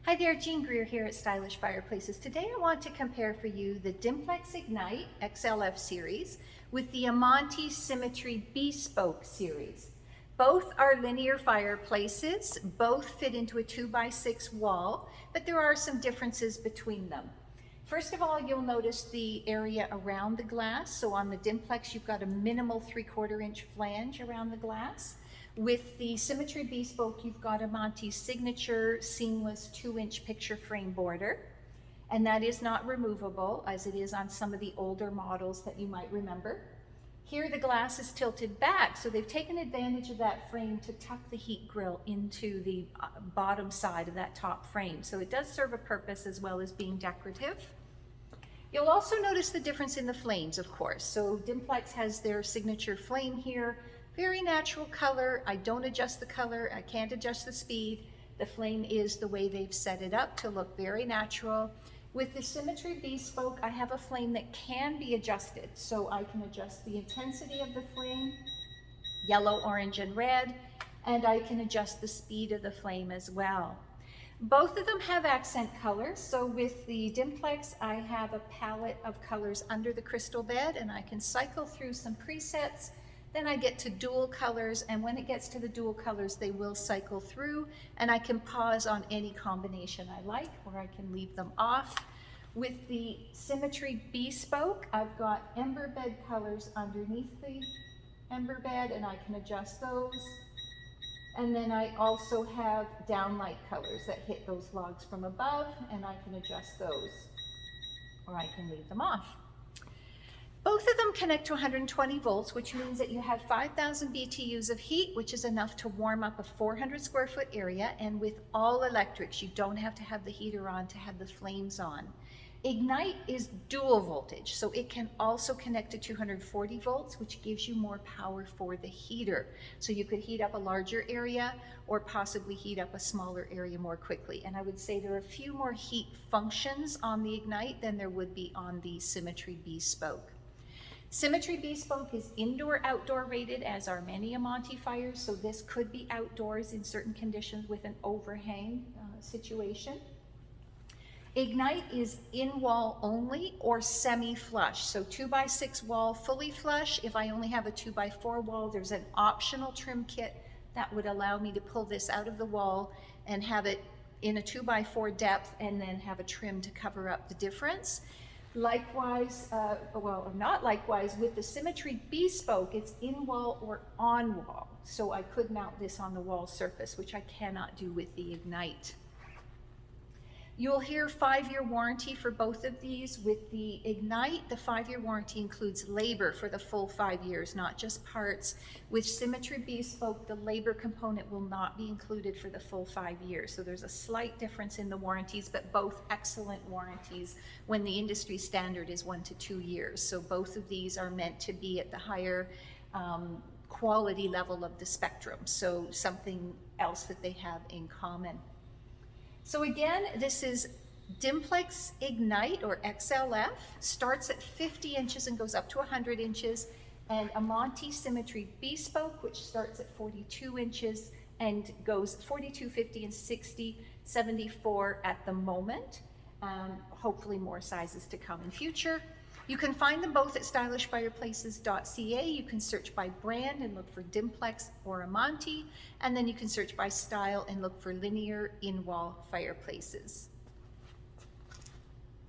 Hi there, Jean Greer here at Stylish Fireplaces. Today I want to compare for you the Dimplex Ignite XLF series with the Amantii Symmetry Bespoke series. Both are linear fireplaces, both fit into a 2x6 wall, but there are some differences between them. First of all, you'll notice the area around the glass. So on the Dimplex, you've got a minimal 3/4 inch flange around the glass. With the Symmetry Bespoke, you've got Amantee's signature seamless 2-inch picture frame border. And that is not removable as it is on some of the older models that you might remember. Here the glass is tilted back, so they've taken advantage of that frame to tuck the heat grill into the bottom side of that top frame. So it does serve a purpose as well as being decorative. You'll also notice the difference in the flames, of course. So Dimplex has their signature flame here. Very natural color. I don't adjust the color. I can't adjust the speed. The flame is the way they've set it up to look very natural. With the Symmetry Bespoke, I have a flame that can be adjusted. So I can adjust the intensity of the flame, yellow, orange, and red, and I can adjust the speed of the flame as well. Both of them have accent colors. So with the Dimplex, I have a palette of colors under the crystal bed, and I can cycle through some presets. Then I get to dual colors, and when it gets to the dual colors, they will cycle through, and I can pause on any combination I like, or I can leave them off. With the Symmetry Bespoke, I've got ember bed colors underneath the ember bed, and I can adjust those. And then I also have downlight colors that hit those logs from above, and I can adjust those, or I can leave them off. Both of them connect to 120 volts, which means that you have 5,000 BTUs of heat, which is enough to warm up a 400 square foot area. And with all electrics, you don't have to have the heater on to have the flames on. Ignite is dual voltage, so it can also connect to 240 volts, which gives you more power for the heater. So you could heat up a larger area or possibly heat up a smaller area more quickly. And I would say there are a few more heat functions on the Ignite than there would be on the Symmetry Bespoke. Symmetry Bespoke is indoor-outdoor rated, as are many Amantii fires, so this could be outdoors in certain conditions with an overhang situation. Ignite is in-wall only or semi-flush, so 2x6 wall fully flush. If I only have a 2x4 wall, there's an optional trim kit that would allow me to pull this out of the wall and have it in a 2x4 depth and then have a trim to cover up the difference. Likewise, or not likewise, with the Symmetry Bespoke, it's in-wall or on-wall. So I could mount this on the wall surface, which I cannot do with the Ignite. You'll hear 5-year warranty for both of these. With the Ignite, the 5-year warranty includes labor for the full 5 years, not just parts. With Symmetry Bespoke, the labor component will not be included for the full 5 years. So there's a slight difference in the warranties, but both excellent warranties when the industry standard is 1 to 2 years. So both of these are meant to be at the higher quality level of the spectrum. So something else that they have in common. So again, this is Dimplex Ignite, or XLF, starts at 50 inches and goes up to 100 inches, and Amantii Symmetry Bespoke, which starts at 42 inches and goes 42, 50, and 60, 74 at the moment. Hopefully more sizes to come in future. You can find them both at stylishfireplaces.ca. You can search by brand and look for Dimplex or Amantii, and then you can search by style and look for linear in-wall fireplaces.